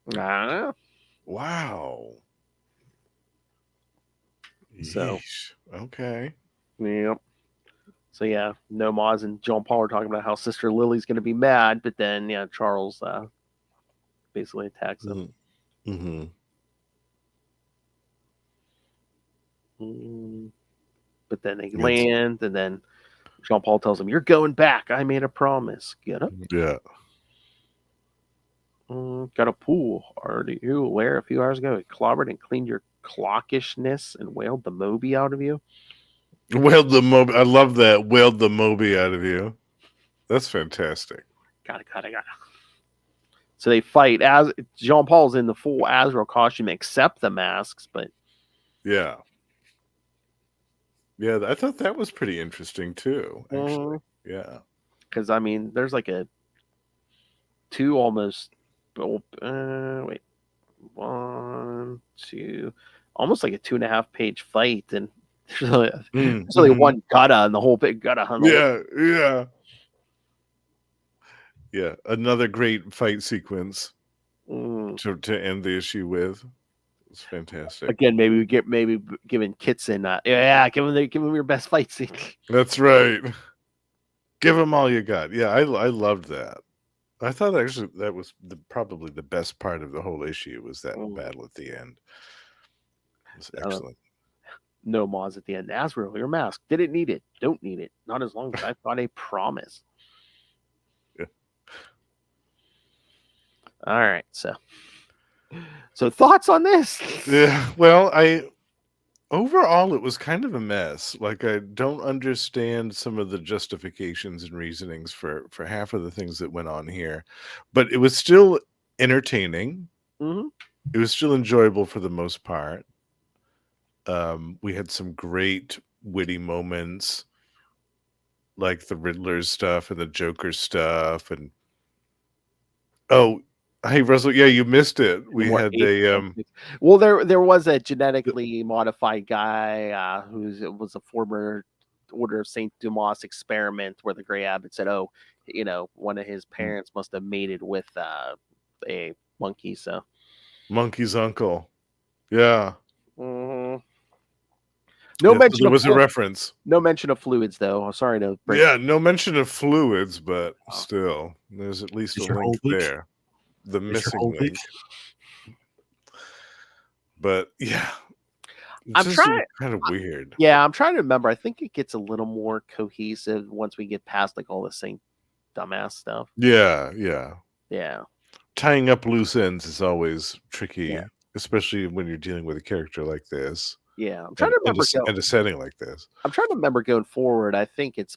I don't know. Wow. So, yeesh. Okay. Yep. So yeah, No Moz and John Paul are talking about how Sister Lily's going to be mad, but then Charles basically attacks him. But then they land, and then Jean Paul tells him, "You're going back. I made a promise. Get up." Yeah. Got a pool. Are you aware? A few hours ago, it clobbered and cleaned your clockishness and wailed the Moby out of you. Wailed the Moby. I love that. Wailed the Moby out of you. That's fantastic. Got it. So they fight. As Jean Paul's in the full Azrael costume, except the masks, but yeah. Yeah, I thought that was pretty interesting too, actually. Yeah. Because, I mean, there's like a almost 1, 2, almost like a 2.5 page fight, and there's only one gutta and the whole big gutta. Yeah, another great fight sequence to end the issue with. It's fantastic. Again, maybe giving Kitson, give him your best fight scene. That's right. Give him all you got. Yeah, I loved that. I thought actually that was probably the best part of the whole issue was that battle at the end. It was excellent. No Moz at the end. Azrael, your mask. Didn't need it. Don't need it. Not as long as I've got a promise. Yeah. All right. So thoughts on this? Yeah. Well, overall it was kind of a mess. Like, I don't understand some of the justifications and reasonings for half of the things that went on here, but it was still entertaining. It was still enjoyable for the most part. We had some great witty moments, like the Riddler's stuff and the Joker's stuff, and hey Russell, yeah, you missed it. We had well, there was a genetically modified guy who was a former Order of Saint Dumas experiment where the Gray Abbott said, one of his parents must have mated with a monkey. So monkey's uncle, yeah. No mention. There was a reference. No mention of fluids, though. I'm sorry to break. Yeah, no mention of fluids, but still, there's at least a link there. The missing link. But yeah, I'm trying. Kind of weird. Yeah, I'm trying to remember. I think it gets a little more cohesive once we get past like all the Saint Dumbass stuff. Yeah. Tying up loose ends is always tricky, especially when you're dealing with a character like this. Yeah, I'm trying to remember in a setting like this. I'm trying to remember going forward. I think it's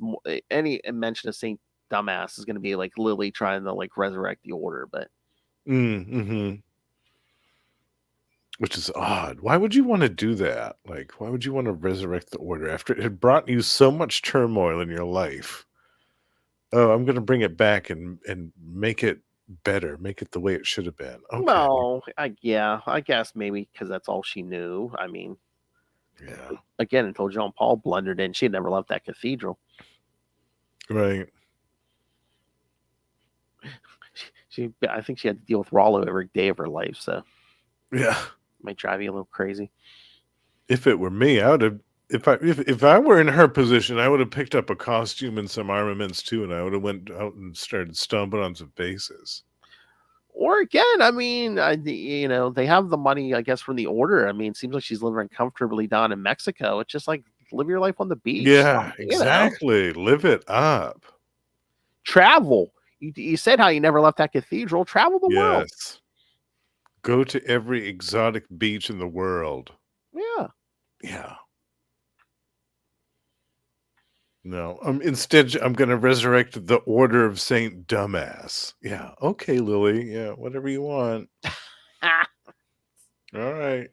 any mention of Saint Dumbass is going to be like Lily trying to like resurrect the Order, but which is odd. Why would you want to do that? Like, why would you want to resurrect the Order after it had brought you so much turmoil in your life? Oh, I'm gonna bring it back and make it better, make it the way it should have been. Okay. Well, I guess maybe because that's all she knew. I mean, Yeah. again, until Jean Paul blundered in, she had never left that cathedral. Right. I think she had to deal with Rollo every day of her life, so Yeah. might drive you a little crazy. If it were me, I would have. If I were in her position, I would have picked up a costume and some armaments too, and I would have went out and started stomping on some faces. Or again, I mean, they have the money, I guess, from the Order. I mean, it seems like she's living comfortably down in Mexico. It's just like live your life on the beach. Yeah, You know, exactly. Live it up. travel. You said how you never left that cathedral. Travel the world. Yes. Go to every exotic beach in the world. Yeah. Yeah. No. Instead, I'm going to resurrect the Order of Saint Dumas. Yeah. Okay, Lily. Yeah. Whatever you want. All right.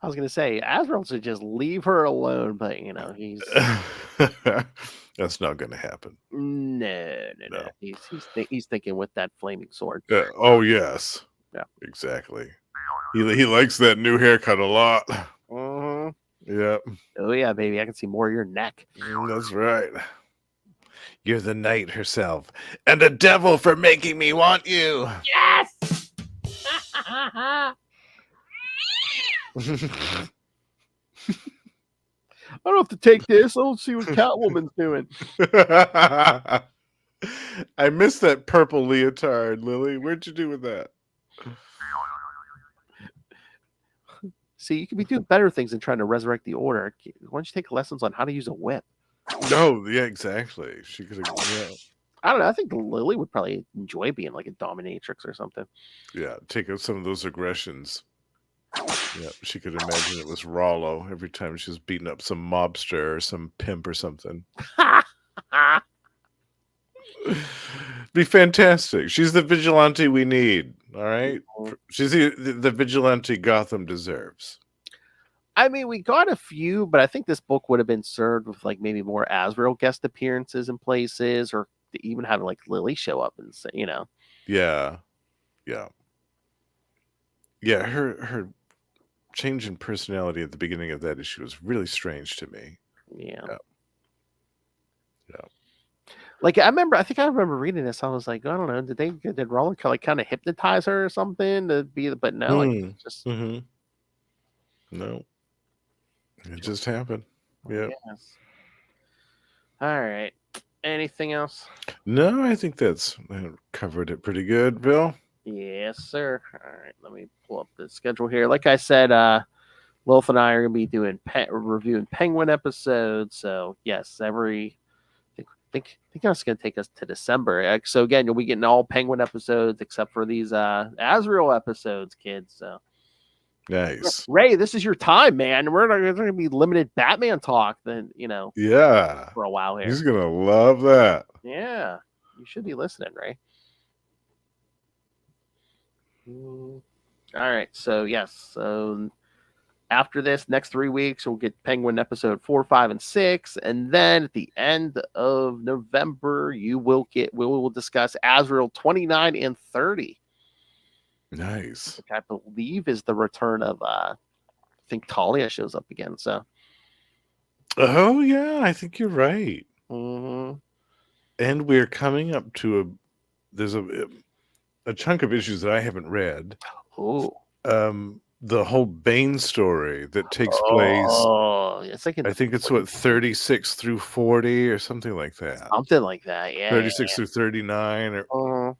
I was gonna say Azrael should just leave her alone, but he's That's not going to happen. no. No. He's thinking with that flaming sword. Oh, yes. Yeah. Exactly. He likes that new haircut a lot. Mhm. Yeah. Oh yeah, baby, I can see more of your neck. That's right. You're the knight herself, and a devil for making me want you. Yes. I don't have to take this. I'll see what Catwoman's doing. I missed that purple leotard, Lily. Where'd you do with that? See, you could be doing better things than trying to resurrect the Order. Why don't you take lessons on how to use a whip? No, yeah, exactly. She could have. Yeah. I don't know. I think Lily would probably enjoy being like a dominatrix or something. Yeah, take out some of those aggressions. Yeah, she could imagine it was Rollo every time she was beating up some mobster or some pimp or something. Be fantastic. She's the vigilante we need. All right, she's the vigilante Gotham deserves. I mean, we got a few, but I think this book would have been served with like maybe more Azrael guest appearances in places, or even having like Lily show up and say, Yeah. Her change in personality at the beginning of that issue was really strange to me. Yeah. Yeah. Like I remember reading this. I was like, I don't know, did Roller kind of hypnotize her or something to be? But no, it's just no, it just happened. Yeah. Yes. All right. Anything else? No, I think that covered it pretty good, Bill. Yes, sir. All right, let me pull up the schedule here. Like I said, Lilith and I are gonna be doing reviewing Penguin episodes. So yes, I think that's gonna take us to December. So again, you'll be getting all Penguin episodes except for these Azrael episodes, kids. So nice. Ray, this is your time, man. We're gonna be limited Batman talk. Then yeah, for a while here. He's gonna love that. Yeah, you should be listening, Ray. All right, so yes, so after this, next 3 weeks, we'll get Penguin episode 4, 5, and 6, and then at the end of November, we will discuss Azrael 29 and 30. Nice. Which I believe is the return of I think Talia shows up again. So. Oh yeah, I think you're right. Mm-hmm. And we're coming up to there's a chunk of issues that I haven't read. Oh. The whole Bane story that takes place. Oh, it's like I think it's 36 through 40 or something like that. Something like that, yeah. 36 through 39 or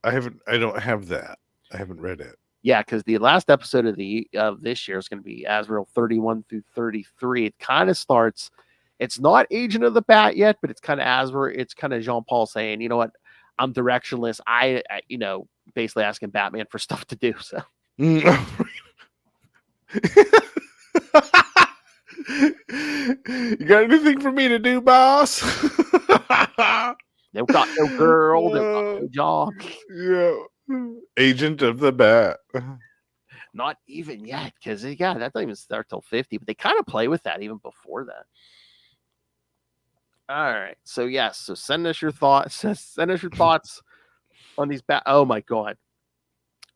I don't have that. I haven't read it. Yeah, because the last episode of this year is going to be Azrael 31 through 33. It kind of starts. It's not Agent of the Bat yet, but it's kind of Azrael. It's kind of Jean Paul saying, you know what, I'm directionless. I basically asking Batman for stuff to do. So. You got anything for me to do, boss? They've got no girl. They've got no job. Yeah. Agent of the Bat. Not even yet, because that doesn't even start till 50. But they kind of play with that even before that. All right. So yes. So send us your thoughts. Send us your thoughts on these. Oh my God,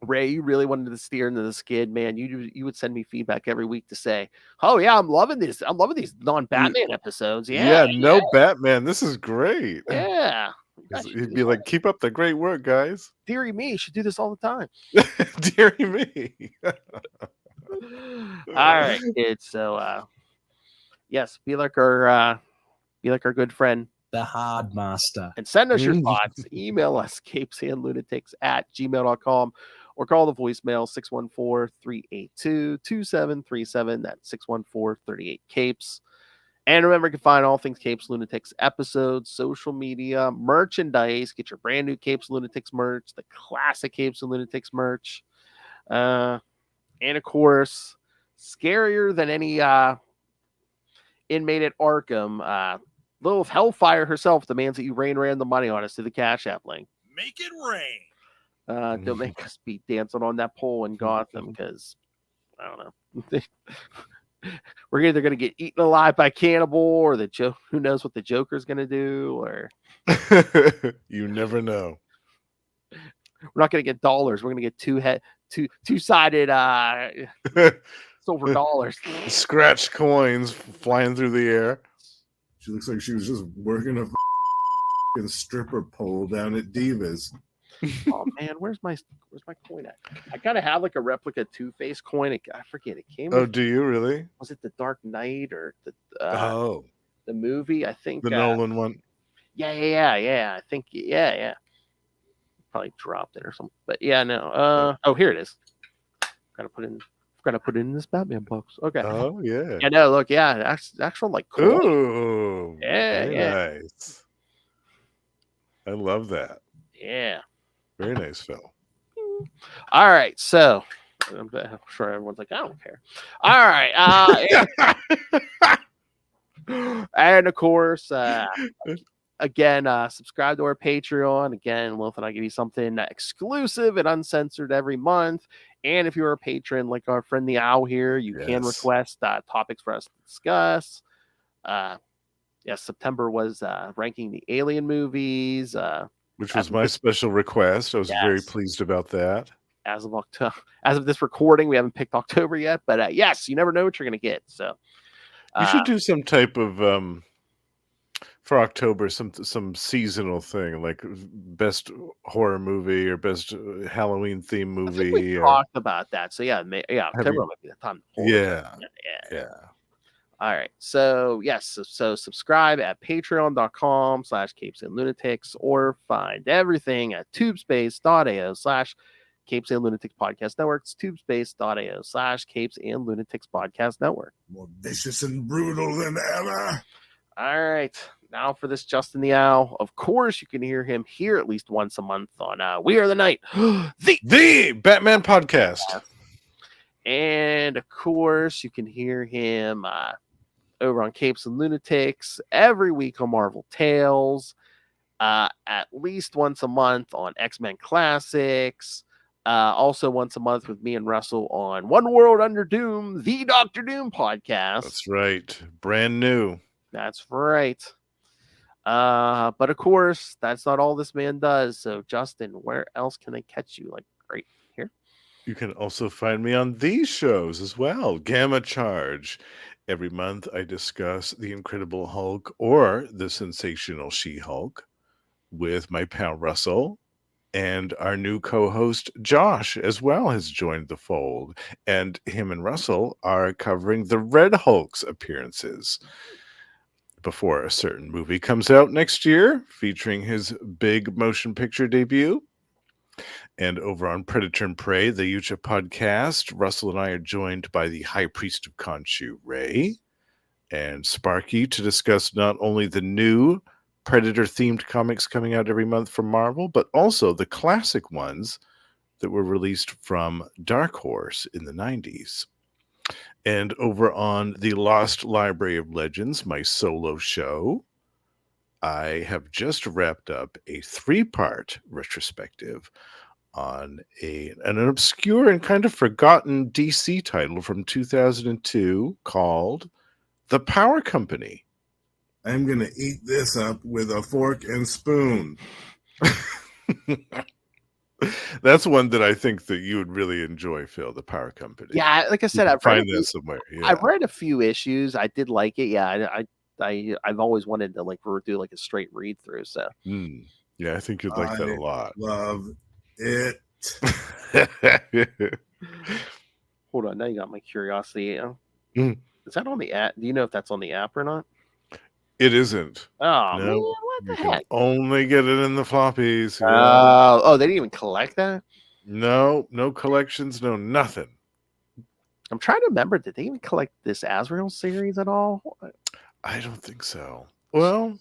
Ray, you really wanted to steer into the skid, man. You would send me feedback every week to say, "Oh yeah, I'm loving this. I'm loving these non-Batman episodes. Yeah, Yeah, no Batman. This is great. yeah." You guys should do He'd this be all like, keep up the great work, guys. Deary me, you should do this all the time. Deary me. All right, kids. So yes, be like our good friend The hard master. and send us your thoughts. Email us capesandlunatics@gmail.com or call the voicemail 614-382-2737. That's 614-38-CAPES. And remember, you can find all things Capes Lunatics episodes, social media, merchandise. Get your brand new Capes Lunatics merch, the classic Capes and Lunatics merch. And of course, scarier than any inmate at Arkham, little Hellfire herself demands that you rain the money on us to the Cash App link. Make it rain. Don't make us be dancing on that pole in Gotham because, I don't know. We're either going to get eaten alive by cannibal or who knows what the Joker's going to do, or you never know. we're not going to get dollars. We're going to get two-sided silver dollars. Scratch coins flying through the air. She looks like she was just working a stripper pole down at Divas. Oh man, where's my coin at? I gotta have like a replica Two-Face coin. I forget it came. Oh, do you really? Was it the Dark Knight or the movie? I think the Nolan one. Yeah. I think yeah. Probably dropped it or something. But yeah, no. Oh, here it is. Gotta put it in this Batman box. Okay. Oh yeah. Yeah, no, look, yeah, actual like coin. Ooh, Yeah. Nice. I love that. Yeah. Very nice, Phil. All right, so I'm sure everyone's like, I don't care. All right, and of course, again, subscribe to our Patreon. Again, Wilf and I give you something exclusive and uncensored every month. And if you're a patron like our friend the Owl here, you can request topics for us to discuss. September was ranking the Alien movies. Which was my special request. I was very pleased about that. As of this recording, we haven't picked October yet, but yes, you never know what you're going to get. So you should do some type of for October, some seasonal thing like best horror movie or best Halloween theme movie. I think we talked about that. So October might be the time. Yeah. All right. So yes. So subscribe at patreon.com/CapesandLunatics or find everything at tubespace.ao/CapesandLunatics Podcast Network. It's tubespace.ao/CapesandLunatics Podcast Network. More vicious and brutal than ever. All right. Now for this Justin the Owl. Of course, you can hear him here at least once a month on We Are the Night, the Batman podcast. And of course, you can hear him over on Capes and Lunatics every week on Marvel Tales, at least once a month on X-Men Classics, also once a month with me and Russell on One World Under Doom, the Doctor Doom podcast. That's right. Brand new. That's right. But of course, that's not all this man does. So Justin, where else can they catch you? Like right here? You can also find me on these shows as well. Gamma Charge. Every month, I discuss the Incredible Hulk or the Sensational She-Hulk with my pal Russell, and our new co-host Josh as well has joined the fold. And him and Russell are covering the Red Hulk's appearances before a certain movie comes out next year, featuring his big motion picture debut. And over on Predator and Prey, the Yucha podcast, Russell and I are joined by the High Priest of Khonshu, Ray, and Sparky to discuss not only the new Predator-themed comics coming out every month from Marvel, but also the classic ones that were released from Dark Horse in the 90s. And over on the Lost Library of Legends, my solo show, I have just wrapped up a 3-part retrospective on an obscure and kind of forgotten DC title from 2002 called The Power Company. I'm gonna eat this up with a fork and spoon. That's one that I think that you would really enjoy, Phil. The Power Company. Yeah, like I You said, can I've read find that somewhere. Yeah. I've read a few issues. I did like it. Yeah, I've always wanted to like do like a straight read through. So Yeah, I think you'd like that a lot. Love it. hold on, now you got my curiosity. Mm. Is that on the app? Do you know if that's on the app or not? It isn't. Oh No, man, what the you can heck? only get it in the floppies. Yeah. Oh, they didn't even collect that. No collections, no nothing. I'm trying to remember. Did they even collect this Azrael series at all? I don't think so. Well,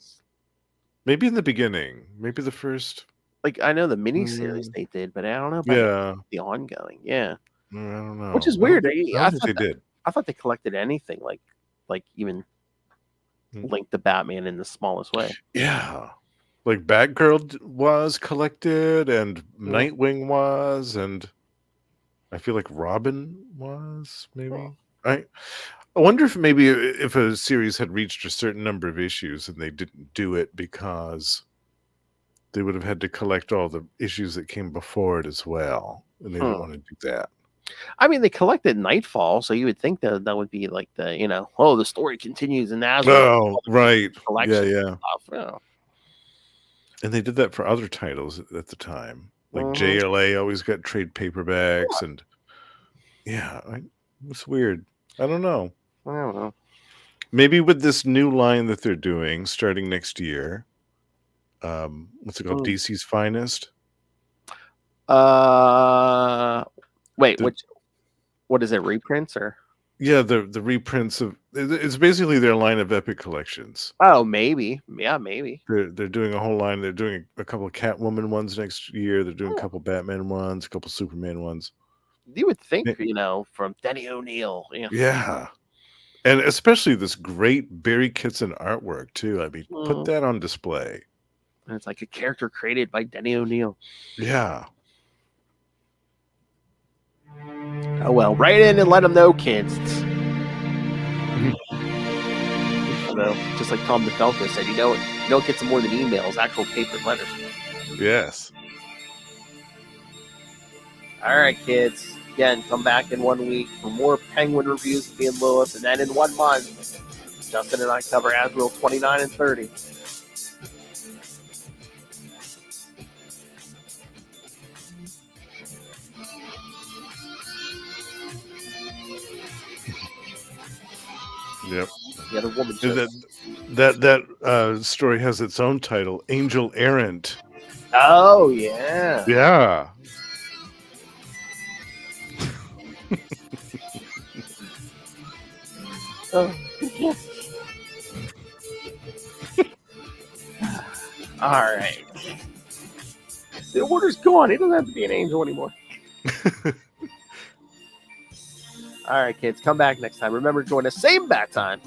maybe in the beginning, maybe the first. Like I know the miniseries they did, but I don't know about Yeah, the ongoing. Yeah, I don't know. which is I don't weird. think- I I don't think thought they did. I thought they collected anything like even linked to Batman in the smallest way. Yeah, like Batgirl was collected, and Nightwing was, and I feel like Robin was maybe. I wonder if maybe if a series had reached a certain number of issues and they didn't do it because they would have had to collect all the issues that came before it as well, and they didn't want to do that. I mean, they collected Nightfall, so you would think that would be like the story continues in Azrael. Oh, right. Collection Yeah. stuff. Yeah. And they did that for other titles at the time. Like Mhm. JLA always got trade paperbacks, and it's weird. I don't know. I don't know. Maybe with this new line that they're doing starting next year, what's it called? DC's Finest. Wait, what is it? Reprints or? Yeah, the reprints of it's basically their line of epic collections. Oh, maybe. Yeah, maybe. They're doing a whole line. They're doing a couple of Catwoman ones next year. They're doing a couple Batman ones, a couple Superman ones. You would think, from Denny O'Neil. Yeah. Yeah. And especially this great Barry Kitson artwork too. I mean, put that on display. And it's like a character created by Denny O'Neil. Yeah. Oh well, write in and let them know, kids. Just like Tom DeFalco said, you don't get some more than emails, actual paper letters. Yes. All right, kids. Again, come back in 1 week for more Penguin reviews with me and Lewis, and then in 1 month, Justin and I cover Azrael 29 and 30. Yep. The other woman. That story has its own title, Angel Errant. Oh yeah. Yeah. Oh. All right. The order's gone. He doesn't have to be an angel anymore. All right, kids. Come back next time. Remember, join us. Same bat time.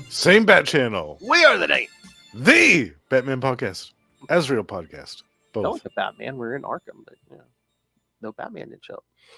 Same bat channel. We are the name. The Batman podcast. Azrael podcast. Both. Don't like the Batman. We're in Arkham, but no Batman didn't show up.